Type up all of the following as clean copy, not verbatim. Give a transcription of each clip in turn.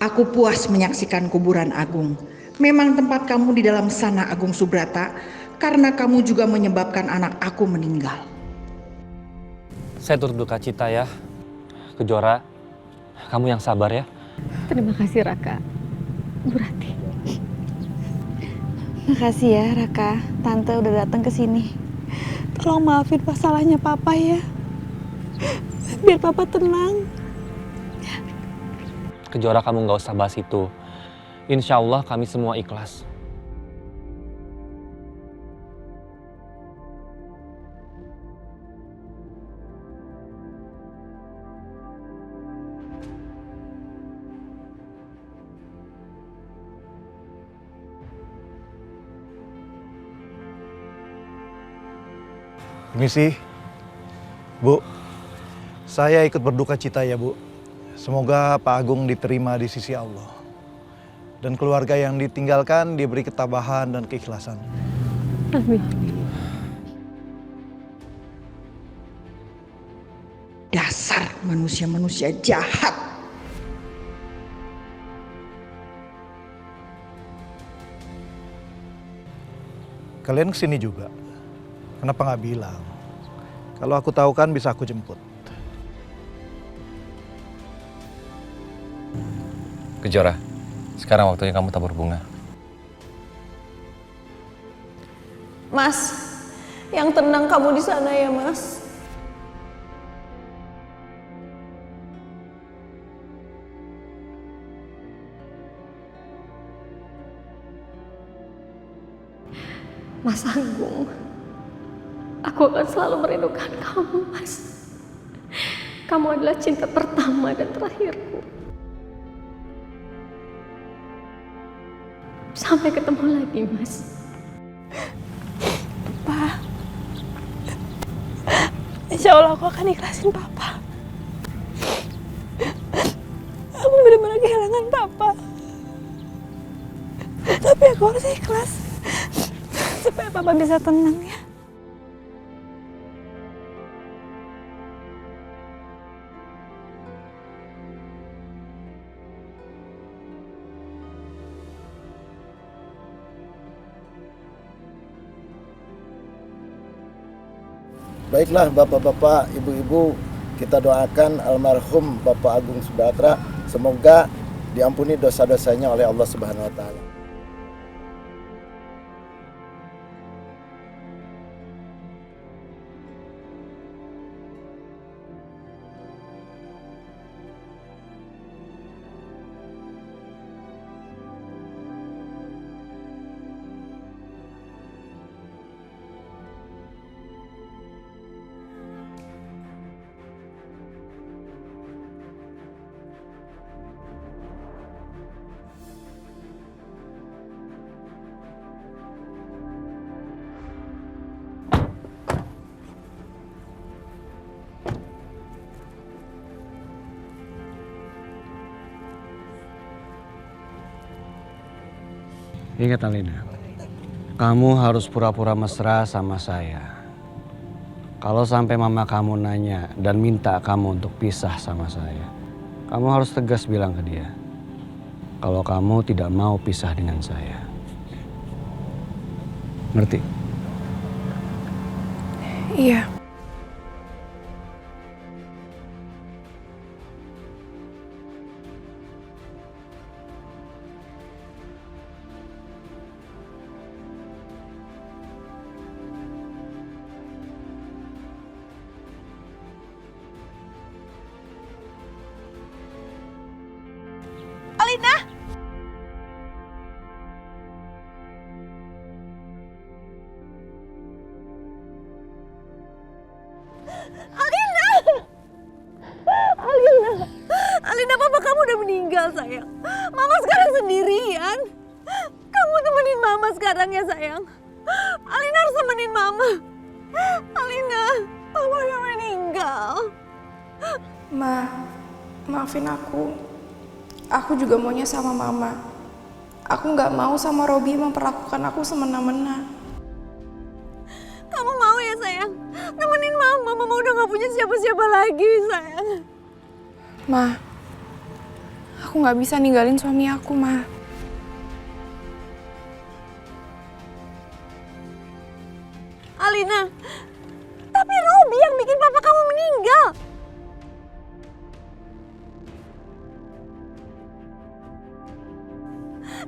Aku puas menyaksikan kuburan Agung. Memang tempat kamu di dalam sana, Agung Subrata, karena kamu juga menyebabkan anak aku meninggal. Saya turut duka cita ya. Kejora, kamu yang sabar ya. Terima kasih Raka. Bu Rati. Makasih ya Raka, Tante udah datang ke sini. Tolong maafin masalahnya Papa ya. Biar Papa tenang. Kejora, kamu nggak usah bahas itu. Insya Allah kami semua ikhlas. Misi, Bu, saya ikut berduka cita ya Bu. Semoga Pak Agung diterima di sisi Allah. Dan keluarga yang ditinggalkan diberi ketabahan dan keikhlasan. Amin. Dasar manusia-manusia jahat. Kalian kesini juga. Kenapa nggak bilang? Kalau aku tahu kan bisa aku jemput. Kejora, sekarang waktunya kamu tabur bunga. Mas, yang tenang kamu di sana ya Mas. Mas Agung, aku akan selalu merindukan kamu, Mas. Kamu adalah cinta pertama dan terakhirku. Sampai ketemu lagi, Mas. Pa, insya Allah aku akan ikhlasin Papa. Aku benar-benar kehilangan Papa. Tapi aku harus ikhlas. Supaya Papa bisa tenang ya. Baiklah bapak-bapak, ibu-ibu, kita doakan almarhum Bapak Agung Subrata semoga diampuni dosa-dosanya oleh Allah Subhanahu wa taala. Ingat Alina, kamu harus pura-pura mesra sama saya. Kalau sampai mama kamu nanya dan minta kamu untuk pisah sama saya, kamu harus tegas bilang ke dia kalau kamu tidak mau pisah dengan saya. Ngerti? Iya. Alina! Alina! Alina! Alina, papa kamu udah meninggal, sayang. Mama sekarang sendirian. Kamu temenin mama sekarang ya, sayang. Alina harus temenin mama. Alina, papa udah meninggal. Ma, maafin aku. Aku juga maunya sama mama. Aku nggak mau sama Robi memperlakukan aku semena-mena. Kamu mau ya, sayang? Temenin mama. Mama udah gak punya siapa-siapa lagi, sayang. Ma, aku Aku nggak bisa ninggalin suami aku, Ma. Alina, tapi Robi yang bikin papa kamu meninggal.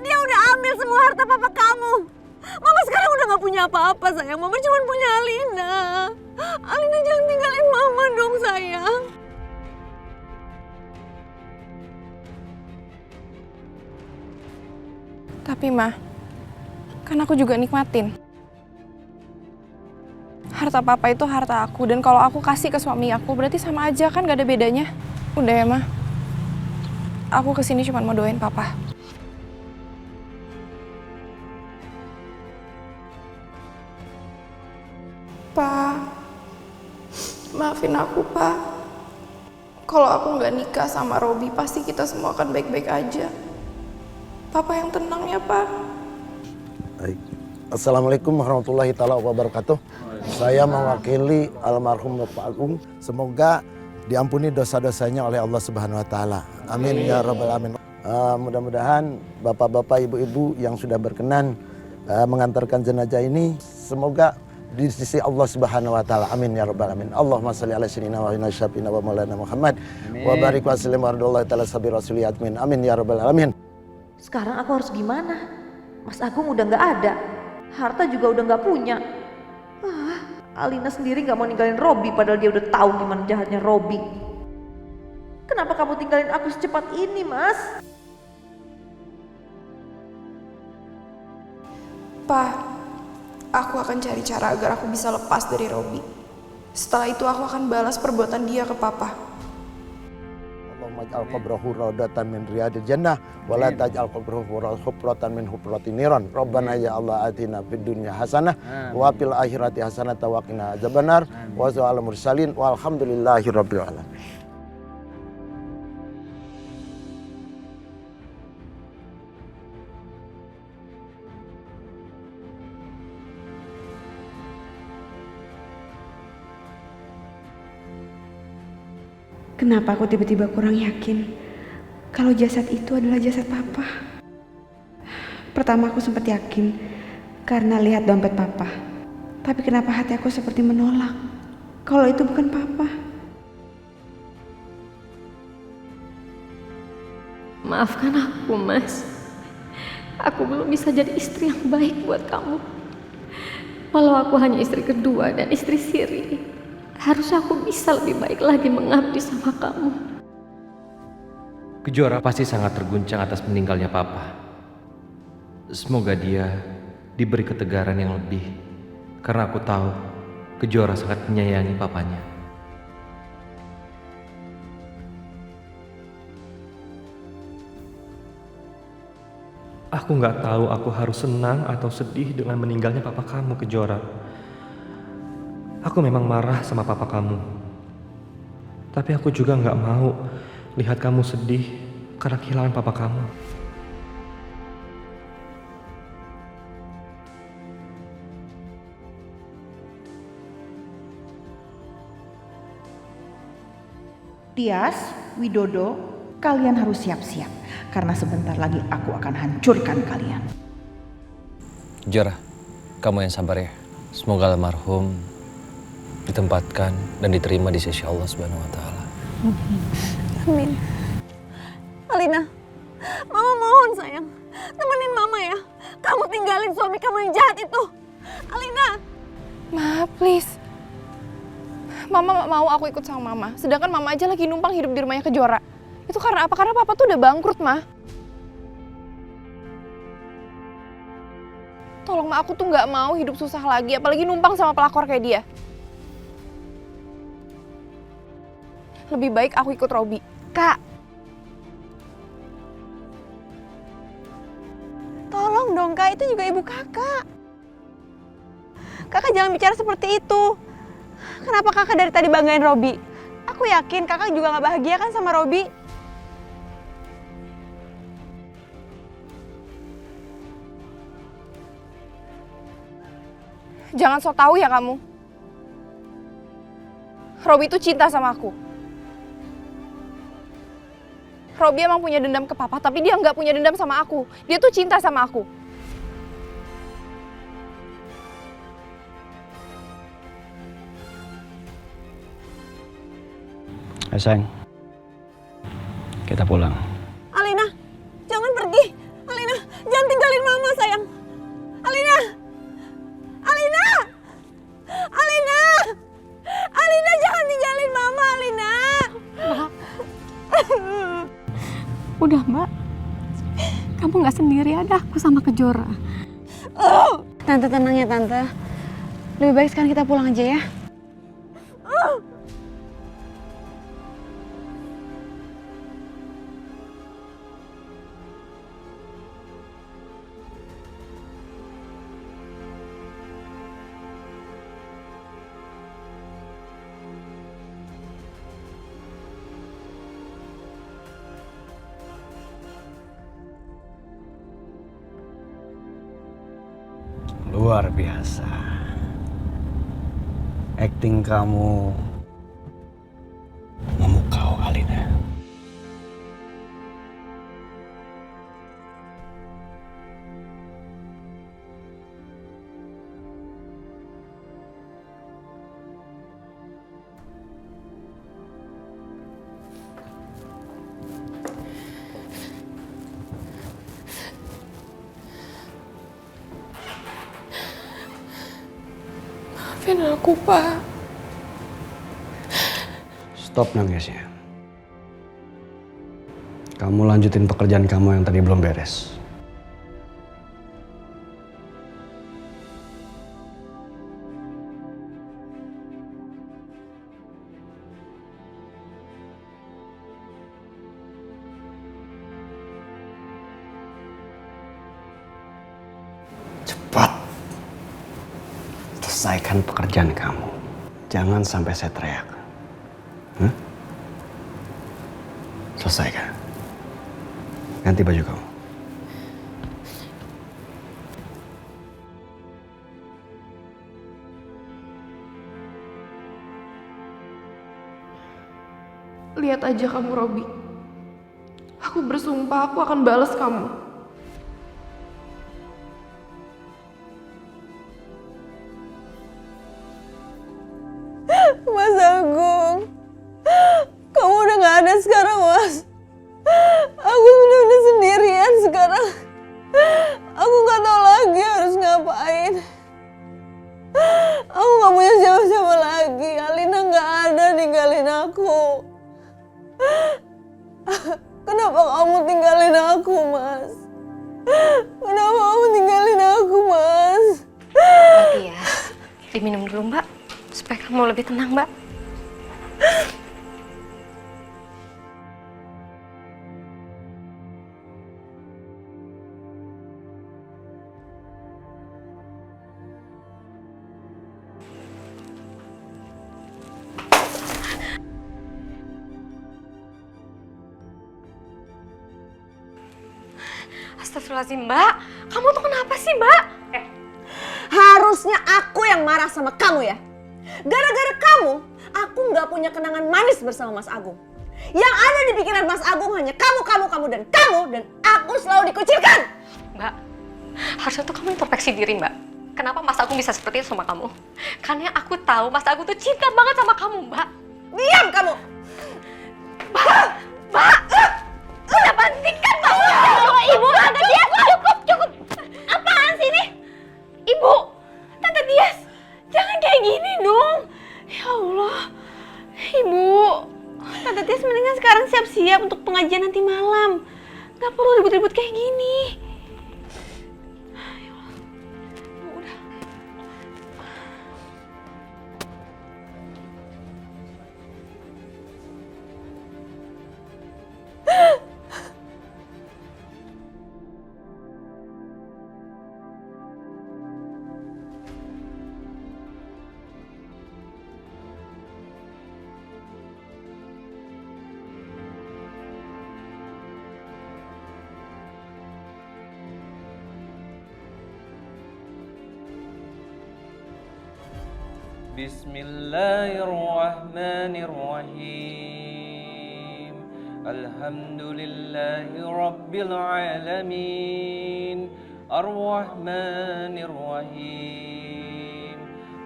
Dia udah ambil semua harta papa kamu. Mama sekarang udah gak punya apa-apa, sayang. Mama cuma punya Alina. Alina, jangan tinggalin mama dong, sayang. Tapi, Ma, kan aku juga nikmatin. Harta papa itu harta aku, dan kalau aku kasih ke suami aku, berarti sama aja kan, gak ada bedanya. Udah ya, Ma. Aku kesini cuma mau doain papa. Pa, maafin aku, Pa. Kalau aku nggak nikah sama Robi, pasti kita semua akan baik-baik aja. Papa yang tenang ya, Pa. Baik. Assalamualaikum warahmatullahi taala wabarakatuh. Saya mewakili almarhum Bapak Agung. Semoga diampuni dosa-dosanya oleh Allah Subhanahu wa taala. Amin ya rabbal alamin. Mudah-mudahan bapak-bapak, ibu-ibu yang sudah berkenan mengantarkan jenazah ini, semoga di sisi Allah Subhanahu wa taala. Amin ya rabbal alamin. Allahumma shalli ala sayyidina wa inna syafina wa maulana Muhammad. Wa barik wa sallim wa radhiyallahu taala sabi rasulih amin. Amin ya rabbal alamin. Sekarang aku harus gimana? Mas Agung udah nggak ada, harta juga udah nggak punya. Alina sendiri nggak mau ninggalin Robi, padahal dia udah tahu gimana jahatnya Robi. Kenapa kamu tinggalin aku secepat ini, Mas? Pa, aku akan cari cara agar aku bisa lepas dari Robi. Setelah itu aku akan balas perbuatan dia ke Papa. Allahumma ij'al qabrahu raudatan min riyadil jannah wa la taj'al qabrahu hufratan min hufratin niran. Rabbana ya Allah atina fid dunya hasanah wa fil akhirati hasanah wa qina adzabannar. Wa sallallahu mursalin walhamdulillahi rabbil alamin. Kenapa aku tiba-tiba kurang yakin kalau jasad itu adalah jasad papa? Pertama aku sempat yakin karena lihat dompet papa. Tapi kenapa hati aku seperti menolak kalau itu bukan papa? Maafkan aku, Mas. Aku belum bisa jadi istri yang baik buat kamu. Walau aku hanya istri kedua dan istri siri, harusnya aku bisa lebih baik lagi mengabdi sama kamu. Kejora pasti sangat terguncang atas meninggalnya Papa. Semoga dia diberi ketegaran yang lebih, karena aku tahu Kejora sangat menyayangi papanya. Aku nggak tahu aku harus senang atau sedih dengan meninggalnya papa kamu, Kejora. Aku memang marah sama papa kamu. Tapi aku juga nggak mau lihat kamu sedih karena kehilangan papa kamu. Tias, Widodo, kalian harus siap-siap karena sebentar lagi aku akan hancurkan kalian. Kejora, kamu yang sabar ya. Semoga almarhum ditempatkan dan diterima di sisi Allah Subhanahu wa taala. Amin. Alina, Mama mohon sayang, temenin Mama ya. Kamu tinggalin suami kamu yang jahat itu. Alina. Ma, please. Mama gak mau aku ikut sama Mama. Sedangkan Mama aja lagi numpang hidup di rumahnya Kejora. Itu karena apa? Karena Papa tuh udah bangkrut, Ma. Tolong, Ma, aku tuh gak mau hidup susah lagi. Apalagi numpang sama pelakor kayak dia. Lebih baik aku ikut Robi. Kak. Tolong dong, Kak. Itu juga ibu kakak. Kakak jangan bicara seperti itu. Kenapa kakak dari tadi banggain Robi? Aku yakin kakak juga gak bahagia kan sama Robi? Jangan sok tahu ya kamu. Robi tuh cinta sama aku. Robi emang punya dendam ke papa, tapi dia nggak punya dendam sama aku. Dia tuh cinta sama aku. Sayang, kita pulang. Alina, jangan pergi. Alina, jangan tinggalin mama sayang. Alina, Alina, Alina, Alina jangan tinggalin mama, Alina. Mbak. Udah Mbak, kamu nggak sendiri, ada aku sama Kejora. Tante tenang ya Tante. Lebih baik sekarang kita pulang aja ya. Luar biasa. Acting kamu memukau, Alina. Maafin aku, Pak. Stop nangisnya. Kamu lanjutin pekerjaan kamu yang tadi belum beres. Cepat. Selesaikan pekerjaan kamu. Jangan sampai saya teriak. Selesaikan. Ganti baju kamu. Lihat aja kamu, Robi. Aku bersumpah aku akan balas kamu. Mas Agung, kamu udah gak ada sekarang, Mas. Aku bener-bener sendirian sekarang. Aku gak tahu lagi harus ngapain. Aku gak punya siapa-siapa lagi. Alina gak ada ninggalin aku. Kenapa kamu tinggalin aku, Mas? Kenapa kamu tinggalin aku, Mas? Mbak Tias, diminum dulu Mbak, supaya kamu lebih tenang Mbak. Astagfirullahaladzim Mbak, kamu tuh kenapa sih Mbak? Harusnya aku yang marah sama kamu ya. Gara-gara kamu, aku nggak punya kenangan manis bersama Mas Agung. Yang ada di pikiran Mas Agung hanya kamu, dan aku selalu dikucilkan. Mbak, harusnya tuh kamu introspeksi diri Mbak. Kenapa Mas Agung bisa seperti itu sama kamu? Karena aku tahu Mas Agung tuh cinta banget sama kamu Mbak. Diam kamu! Mbak! Udah hentikan Mbak! Ibu, Tante Tias, cukup! Apaan sih ini? Ibu, Tante Tias, jangan kayak gini dong. Ya Allah, Ibu. Tante Tias mendingan sekarang siap-siap untuk pengajian nanti malam. Gak perlu ribut-ribut kayak gini. Bismillahirrahmanirrahim. Alhamdulillahi Rabbil Alamin, Ar-Rahmanir Rahim,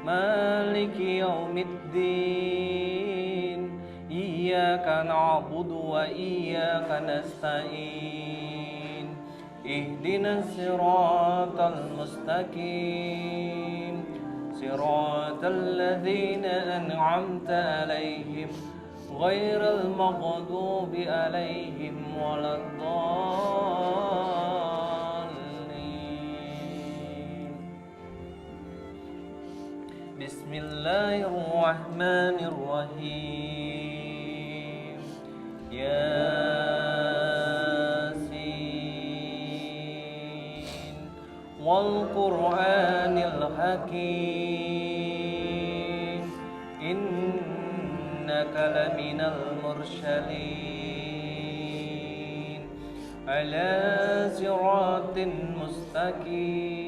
Maliki Yaumiddin, Iyyaka na'budu wa iyyaka nasta'in, Ihdinas siratal mustaqim, Siratal ladzina an'amta alaihim, Ghairil maghdubi alaihim waladdallin. Bismillahirrahmanirrahim. Yasin wal Qur'anil Hakim, innaka laminal mursalin ala siratin mustaqim.